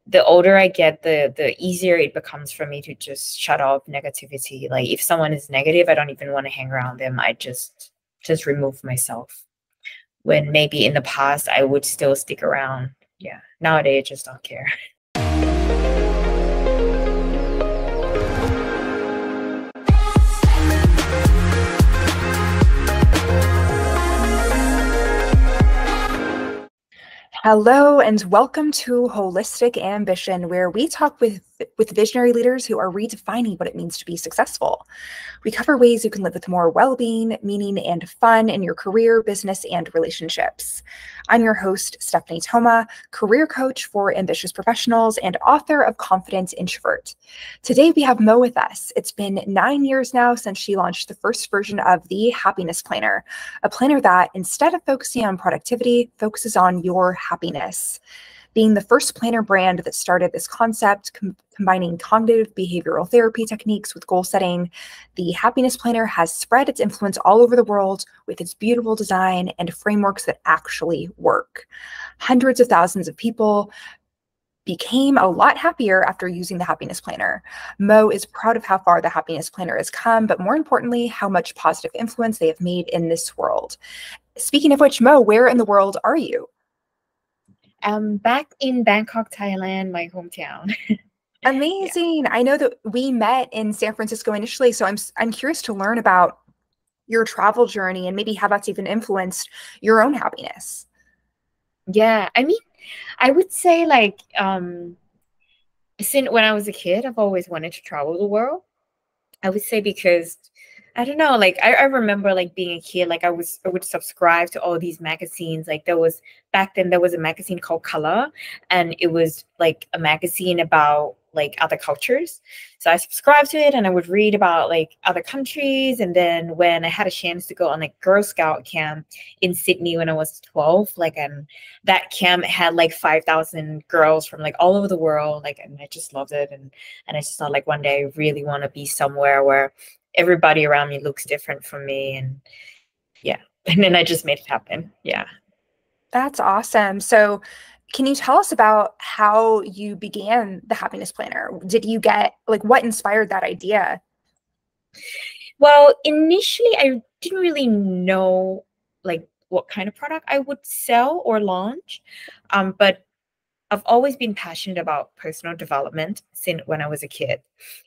the older I get, the easier it becomes for me to just shut off negativity. Like if someone is negative, I don't even want to hang around them. I just remove myself. When maybe in the past I would still stick around. Yeah. Nowadays I just don't care. Hello and welcome to Holistic Ambition, where we talk with visionary leaders who are redefining what it means to be successful. We cover ways you can live with more well-being, meaning, and fun in your career, business, and relationships. I'm your host, Stephanie Thoma, career coach for ambitious professionals and author of Confident Introvert. Today we have Mo with us. It's been 9 years now since she launched the first version of the Happiness Planner, a planner that, instead of focusing on productivity, focuses on your happiness. Being the first planner brand that started this concept, combining cognitive behavioral therapy techniques with goal setting, the Happiness Planner has spread its influence all over the world with its beautiful design and frameworks that actually work. Hundreds of thousands of people became a lot happier after using the Happiness Planner. Mo is proud of how far the Happiness Planner has come, but more importantly, how much positive influence they have made in this world. Speaking of which, Mo, where in the world are you? I'm back in Bangkok, Thailand, my hometown. Amazing. Yeah. I know that we met in San Francisco initially, so I'm curious to learn about your travel journey and maybe how that's even influenced your own happiness. Yeah, I mean, I would say like since when I was a kid, I've always wanted to travel the world. I would say because I don't know, like I remember like being a kid, like I would subscribe to all these magazines. Like back then there was a magazine called Color, and it was like a magazine about like other cultures. So I subscribed to it and I would read about like other countries. And then when I had a chance to go on like Girl Scout camp in Sydney when I was 12, like that camp had like 5,000 girls from like all over the world. Like, and I just loved it. And I just thought like one day I really want to be somewhere where everybody around me looks different from me. And yeah, and then I just made it happen. Yeah. That's awesome. So can you tell us about how you began the Happiness Planner? Did you get, like, what inspired that idea? Well, initially I didn't really know like what kind of product I would sell or launch. But I've always been passionate about personal development since when I was a kid.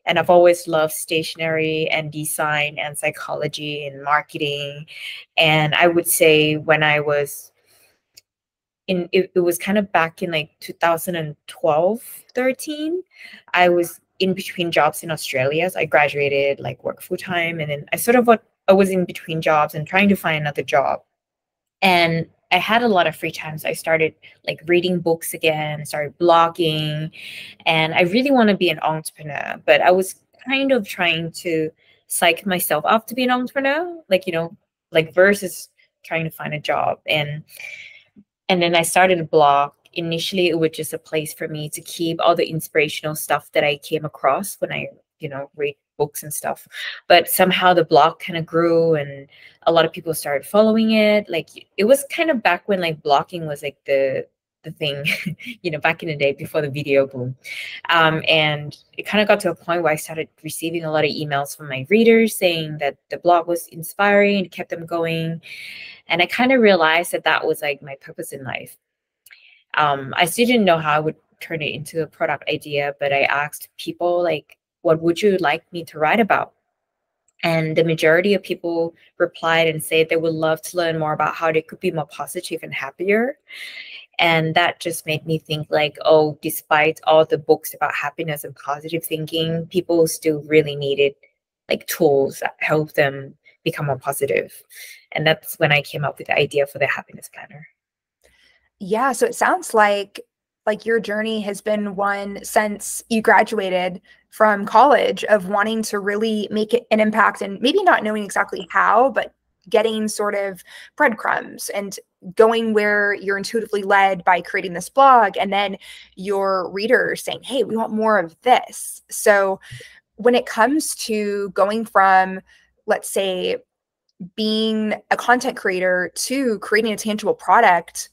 And I've always loved stationery and design and psychology and marketing. And I would say when I was it was kind of back in like 2012, 13, I was in between jobs in Australia. So I graduated, like worked full time. And then I was in between jobs and trying to find another job. And I had a lot of free time. So I started like reading books again, started blogging, and I really want to be an entrepreneur, but I was kind of trying to psych myself up to be an entrepreneur, like, like versus trying to find a job. And then I started a blog. Initially, it was just a place for me to keep all the inspirational stuff that I came across when I, read books and stuff. But somehow the blog kind of grew and a lot of people started following it. Like it was kind of back when like blogging was like the thing, back in the day before the video boom. And it kind of got to a point where I started receiving a lot of emails from my readers saying that the blog was inspiring, it kept them going. And I kind of realized that that was like my purpose in life. I still didn't know how I would turn it into a product idea, but I asked people like, what would you like me to write about? And the majority of people replied and said they would love to learn more about how they could be more positive and happier. And that just made me think like, oh, despite all the books about happiness and positive thinking, people still really needed like tools that help them become more positive. And that's when I came up with the idea for the Happiness Planner. Yeah, so it sounds like your journey has been one since you graduated from college of wanting to really make an impact and maybe not knowing exactly how, but getting sort of breadcrumbs and going where you're intuitively led by creating this blog, and then your readers saying, hey, we want more of this. So when it comes to going from, let's say, being a content creator to creating a tangible product,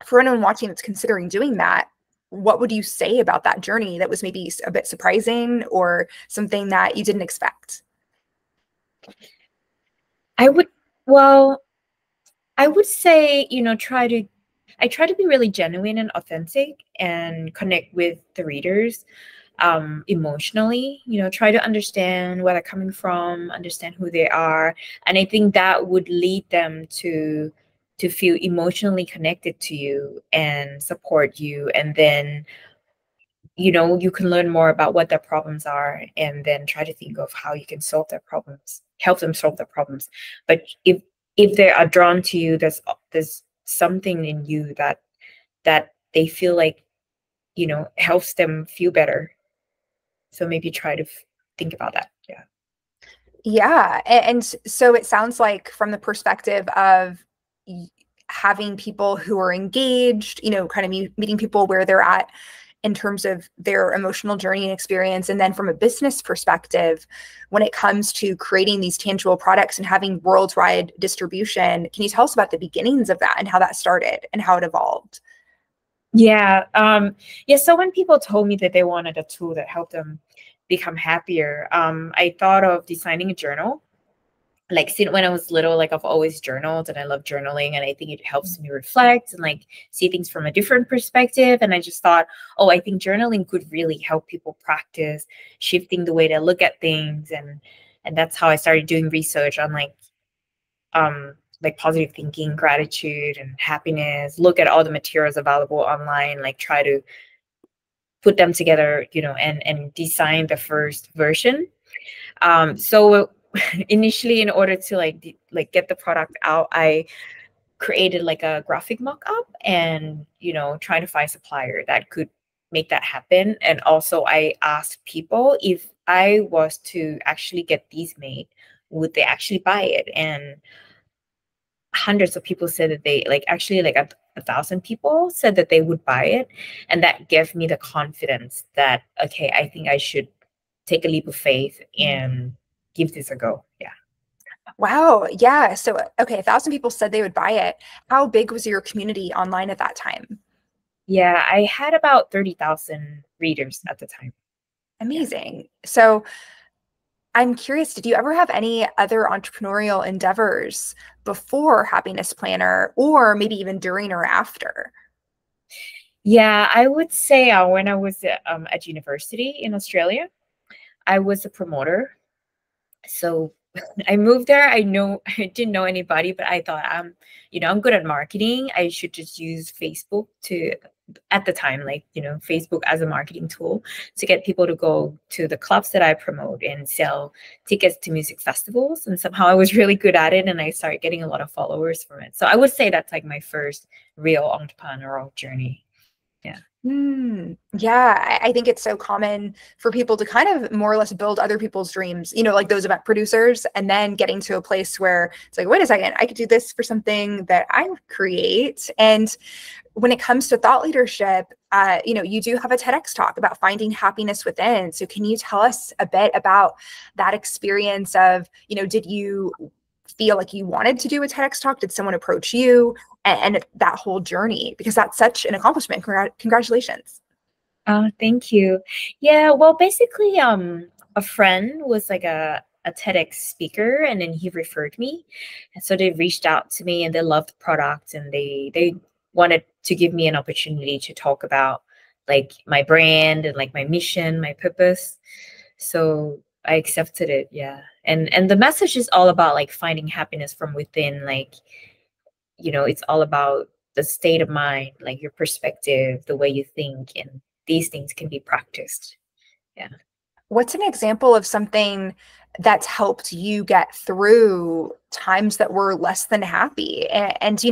for anyone watching that's considering doing that, what would you say about that journey that was maybe a bit surprising or something that you didn't expect? I would, well, I would say, I try to be really genuine and authentic and connect with the readers emotionally, try to understand where they're coming from, understand who they are. And I think that would lead them to feel emotionally connected to you and support you. And then, you can learn more about what their problems are and then try to think of how you can solve their problems, help them solve their problems. But if they are drawn to you, there's something in you that they feel like, helps them feel better. So maybe try to think about that. Yeah. Yeah. And so it sounds like from the perspective of having people who are engaged, kind of meeting people where they're at in terms of their emotional journey and experience. And then from a business perspective, when it comes to creating these tangible products and having worldwide distribution, can you tell us about the beginnings of that and how that started and how it evolved? Yeah. Yeah. So when people told me that they wanted a tool that helped them become happier, I thought of designing a journal. Like since when I was little, like I've always journaled and I love journaling and I think it helps me reflect and like see things from a different perspective. And I just thought, oh, I think journaling could really help people practice shifting the way they look at things. And that's how I started doing research on like positive thinking, gratitude and happiness, look at all the materials available online, like try to put them together, and design the first version. So initially, in order to like get the product out, I created like a graphic mock-up and trying to find a supplier that could make that happen. And also I asked people if I was to actually get these made, would they actually buy it? And hundreds of people said that they actually like 1,000 people said that they would buy it. And that gave me the confidence that, okay, I think I should take a leap of faith and give this a go. Yeah. Wow. Yeah. So, okay, 1,000 people said they would buy it. How big was your community online at that time? Yeah, I had about 30,000 readers at the time. Yeah. Amazing. So, I'm curious, did you ever have any other entrepreneurial endeavors before Happiness Planner or maybe even during or after? Yeah, I would say when I was at university in Australia, I was a promoter. So I moved there. I didn't know anybody, but I thought I'm good at marketing. I should just use Facebook to, at the time, like, Facebook as a marketing tool to get people to go to the clubs that I promote and sell tickets to music festivals. And somehow I was really good at it and I started getting a lot of followers from it. So I would say that's like my first real entrepreneurial journey. Yeah. Yeah, I think it's so common for people to kind of more or less build other people's dreams, like those event producers, and then getting to a place where it's like, wait a second, I could do this for something that I create. And when it comes to thought leadership, you do have a TEDx talk about finding happiness within. So can you tell us a bit about that experience of, did you feel like you wanted to do a TEDx talk? Did someone approach you? And that whole journey, because that's such an accomplishment. Congratulations. Thank you. Yeah, well, basically, a friend was like a TEDx speaker, and then he referred me. And so they reached out to me and they loved the product and they wanted to give me an opportunity to talk about like my brand and like my mission, my purpose. So I accepted it, yeah. And the message is all about like finding happiness from within, like, it's all about the state of mind, like your perspective, the way you think, and these things can be practiced. Yeah. What's an example of something that's helped you get through times that were less than happy? And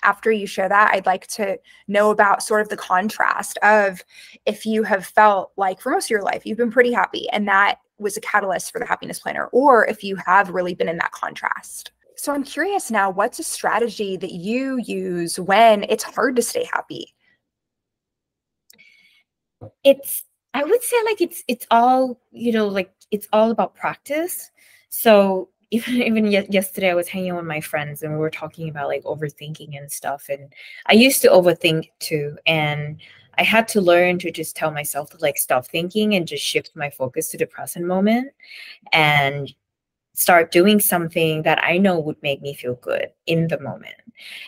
after you share that, I'd like to know about sort of the contrast of if you have felt like for most of your life, you've been pretty happy and that was a catalyst for the Happiness Planner, or if you have really been in that contrast. So I'm curious now, what's a strategy that you use when it's hard to stay happy? It's I would say like it's all, like it's all about practice. So even yesterday I was hanging out with my friends and we were talking about like overthinking and stuff. And I used to overthink too. And I had to learn to just tell myself to like stop thinking and just shift my focus to the present moment and start doing something that I know would make me feel good in the moment.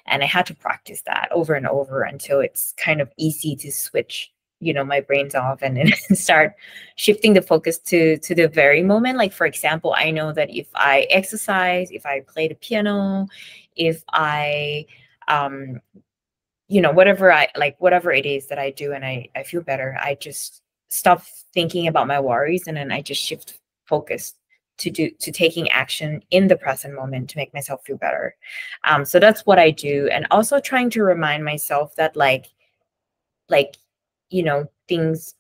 And I had to practice that over and over until it's kind of easy to switch, my brains off and then start shifting the focus to the very moment. Like, for example, I know that if I exercise, if I play the piano, if I whatever it is that I do and I feel better, I just stop thinking about my worries and then I just shift focus to taking action in the present moment to make myself feel better. So that's what I do. And also trying to remind myself that things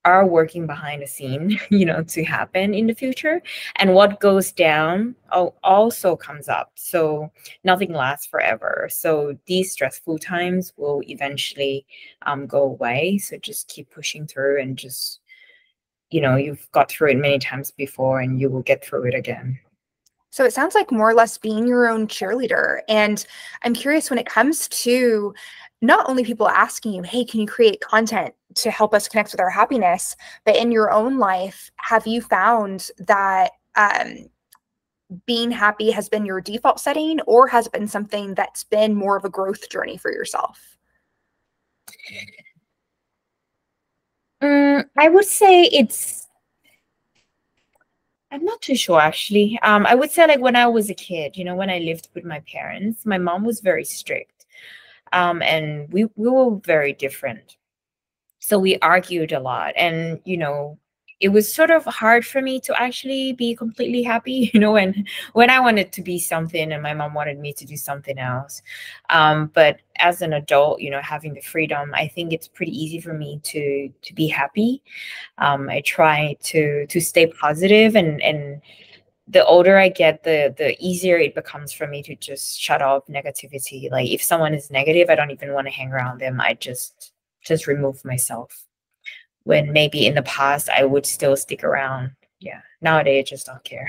are working behind the scene, to happen in the future. And what goes down also comes up. So nothing lasts forever. So these stressful times will eventually go away. So just keep pushing through and just, you've got through it many times before and you will get through it again. So it sounds like more or less being your own cheerleader. And I'm curious when it comes to not only people asking you, hey, can you create content to help us connect with our happiness, but in your own life, have you found that being happy has been your default setting, or has it been something that's been more of a growth journey for yourself? I would say I'm not too sure actually. I would say like when I was a kid, when I lived with my parents, my mom was very strict. And we were very different. So we argued a lot. And, it was sort of hard for me to actually be completely happy, when I wanted to be something and my mom wanted me to do something else. But as an adult, having the freedom, I think it's pretty easy for me to be happy. I try to stay positive, and the older I get, the easier it becomes for me to just shut off negativity. Like if someone is negative, I don't even want to hang around them. I just remove myself. When maybe in the past I would still stick around. Yeah. Nowadays I just don't care.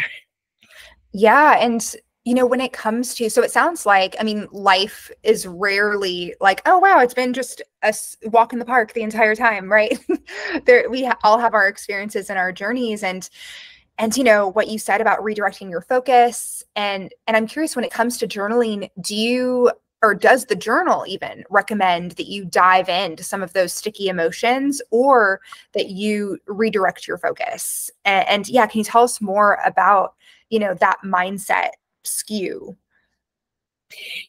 Yeah. And when it comes to, so it sounds like, I mean, life is rarely like, oh, wow, it's been just a walk in the park the entire time, right? We all have our experiences and our journeys. And what you said about redirecting your focus. And I'm curious, when it comes to journaling, does the journal even recommend that you dive into some of those sticky emotions, or that you redirect your focus? And yeah, can you tell us more about, that mindset skew?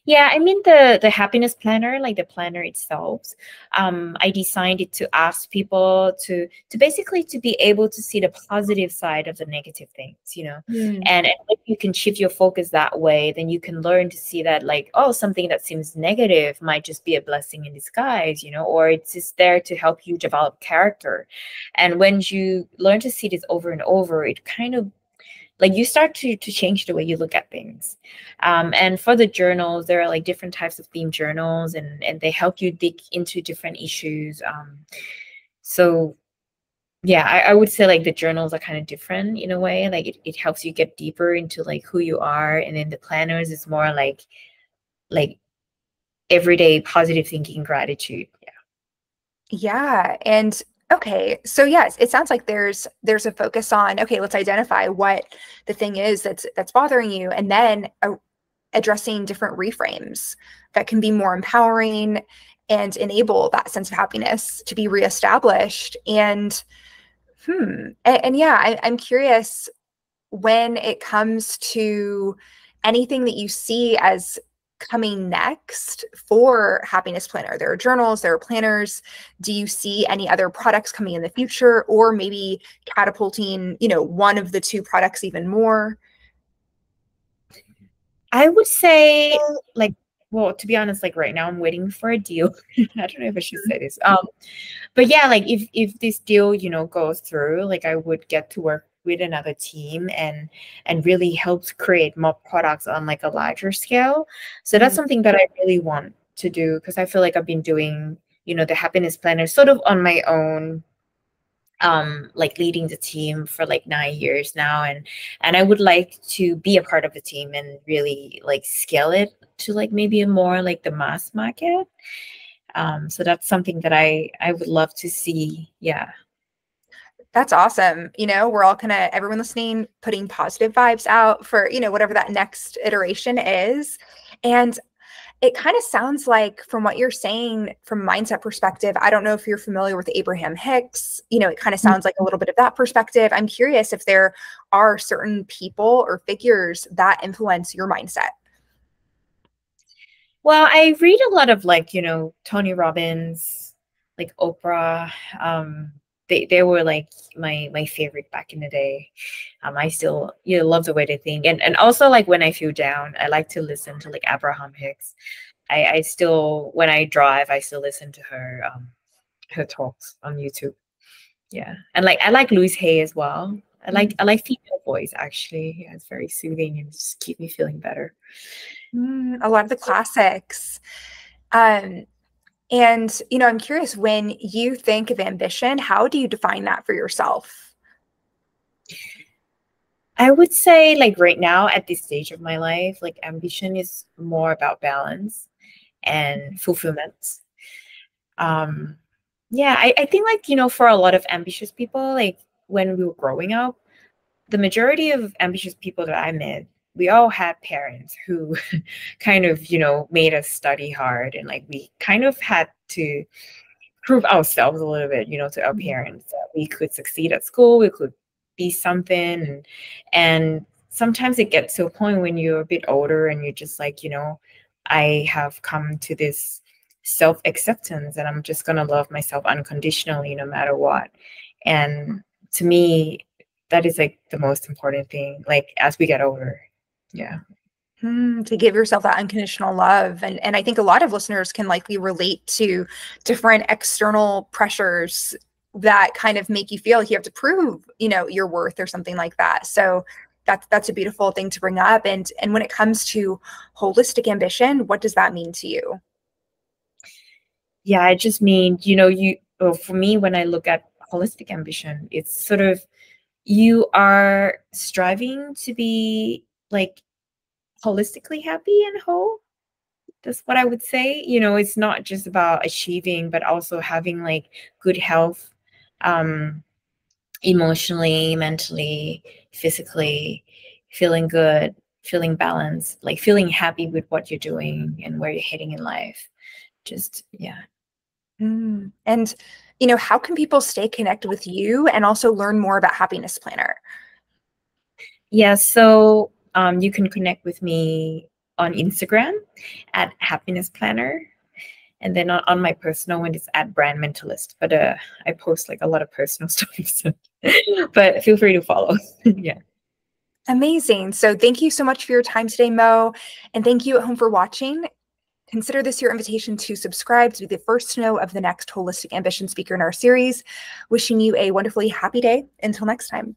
Yeah, I mean the happiness planner, like the planner itself, I designed it to ask people to basically to be able to see the positive side of the negative things, and if you can shift your focus that way, then you can learn to see that like, oh, something that seems negative might just be a blessing in disguise, or it's just there to help you develop character. And when you learn to see this over and over, it kind of like you start to change the way you look at things. And for the journals, there are like different types of theme journals, and they help you dig into different issues. So yeah, I would say like the journals are kind of different in a way. Like it helps you get deeper into like who you are. And then the planners is more like everyday positive thinking, gratitude. Yeah. Yeah. And okay, so yes, it sounds like there's a focus on, okay, let's identify what the thing is that's bothering you, and then addressing different reframes that can be more empowering and enable that sense of happiness to be reestablished. And yeah, I'm curious, when it comes to anything that you see as coming next for Happiness Planner. There are journals, there are planners. Do you see any other products coming in the future, or maybe catapulting, one of the two products even more? I would say like, well, to be honest, like right now I'm waiting for a deal. I don't know if I should say this. But yeah, like if this deal, goes through, like I would get to work with another team and really help create more products on like a larger scale. So that's something that I really want to do, because I feel like I've been doing, the happiness planner sort of on my own, like leading the team for like 9 years now, and I would like to be a part of the team and really like scale it to like maybe a more like the mass market. So that's something that I would love to see. Yeah. That's awesome. We're all kind of, everyone listening, putting positive vibes out for, whatever that next iteration is. And it kind of sounds like, from what you're saying, from a mindset perspective, I don't know if you're familiar with Abraham Hicks. It kind of sounds like a little bit of that perspective. I'm curious if there are certain people or figures that influence your mindset. Well, I read a lot of Tony Robbins, like Oprah. They were like my favorite back in the day. I still love the way they think, and also like when I feel down, I like to listen to like Abraham Hicks. I still, when I drive, I still listen to her talks on YouTube. Yeah, and like I like Louise Hay as well. I like female voice actually. Yeah, it's very soothing and just keep me feeling better. A lot of the classics. And, I'm curious, when you think of ambition, how do you define that for yourself? I would say like right now at this stage of my life, like ambition is more about balance and fulfillment. Um, yeah, I think like, for a lot of ambitious people, like when we were growing up, the majority of ambitious people that I met, we all had parents who kind of, made us study hard, and like we kind of had to prove ourselves a little bit, to our parents that we could succeed at school, we could be something. And sometimes it gets to a point when you're a bit older and you're just like, I have come to this self-acceptance and I'm just gonna love myself unconditionally no matter what. And to me, that is like the most important thing, like as we get older. Yeah. To give yourself that unconditional love. And I think a lot of listeners can likely relate to different external pressures that kind of make you feel like you have to prove, your worth or something like that. So that's a beautiful thing to bring up. And when it comes to holistic ambition, what does that mean to you? Yeah, I just mean, for me, when I look at holistic ambition, it's sort of you are striving to be like holistically happy and whole. That's what I would say. It's not just about achieving, but also having like good health, um, emotionally, mentally, physically, feeling good, feeling balanced, like feeling happy with what you're doing and where you're heading in life. Just, yeah. And, how can people stay connected with you and also learn more about Happiness Planner? Yeah, so you can connect with me on Instagram at Happiness Planner. And then on my personal one, it's at Brand Mentalist. But I post like a lot of personal stuff. So but feel free to follow. Yeah. Amazing. So thank you so much for your time today, Mo. And thank you at home for watching. Consider this your invitation to subscribe to be the first to know of the next Holistic Ambition speaker in our series. Wishing you a wonderfully happy day. Until next time.